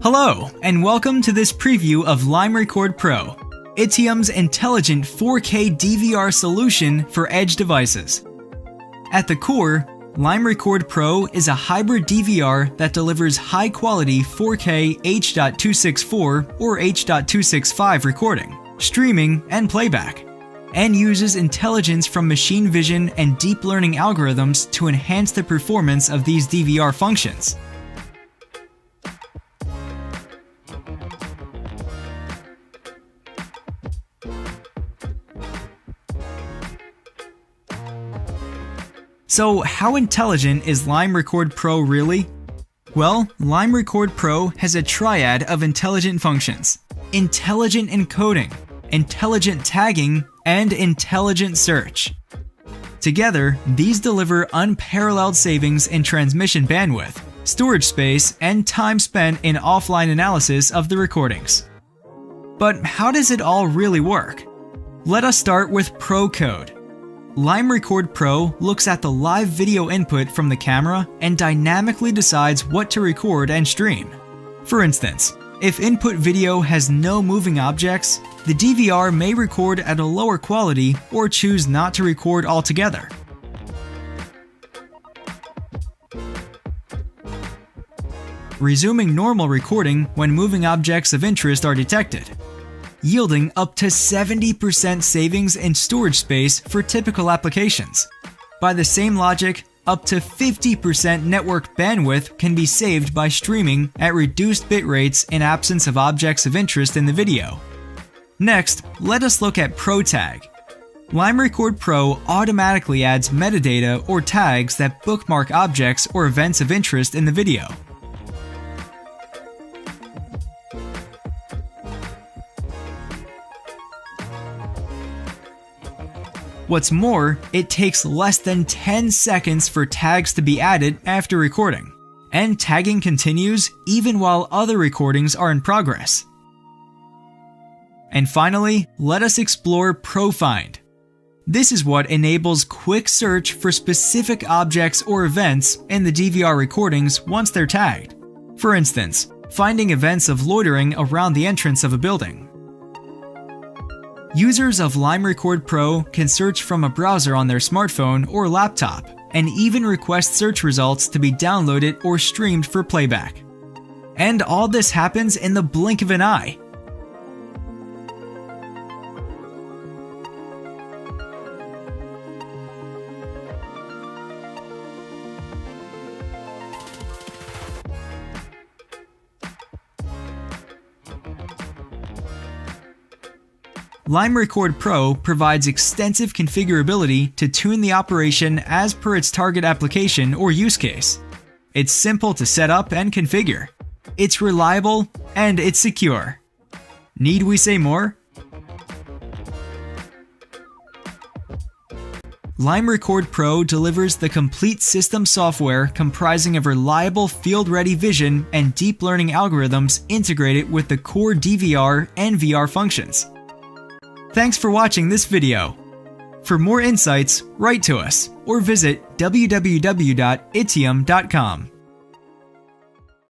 Hello, and welcome to this preview of limeRecordPro, Ittiam's intelligent 4K DVR solution for edge devices. At the core, limeRecordPro is a hybrid DVR that delivers high-quality 4K H.264 or H.265 recording, streaming, and playback, and uses intelligence from machine vision and deep learning algorithms to enhance the performance of these DVR functions. So how intelligent is limeRecordPro really? Well, limeRecordPro has a triad of intelligent functions: intelligent encoding, intelligent tagging, and intelligent search. Together, these deliver unparalleled savings in transmission bandwidth, storage space, and time spent in offline analysis of the recordings. But how does it all really work? Let us start with Pro Code. limeRecordPro looks at the live video input from the camera and dynamically decides what to record and stream. For instance, if input video has no moving objects, the DVR may record at a lower quality or choose not to record altogether. Resuming normal recording when moving objects of interest are detected, yielding up to 70% savings in storage space for typical applications. By the same logic, up to 50% network bandwidth can be saved by streaming at reduced bit rates in absence of objects of interest in the video. Next, let us look at ProTag. limeRecordPro automatically adds metadata or tags that bookmark objects or events of interest in the video. What's more, it takes less than 10 seconds for tags to be added after recording, and tagging continues even while other recordings are in progress. And finally, let us explore ProFind. This is what enables quick search for specific objects or events in the DVR recordings once they're tagged. For instance, finding events of loitering around the entrance of a building. Users of limeRecordPro can search from a browser on their smartphone or laptop, and even request search results to be downloaded or streamed for playback. And all this happens in the blink of an eye. limeRecordPro provides extensive configurability to tune the operation as per its target application or use case. It's simple to set up and configure. It's reliable, and it's secure. Need we say more? limeRecordPro delivers the complete system software comprising of reliable field-ready vision and deep learning algorithms integrated with the core DVR and VR functions. Thanks for watching this video. For more insights, write to us or visit www.ittiam.com.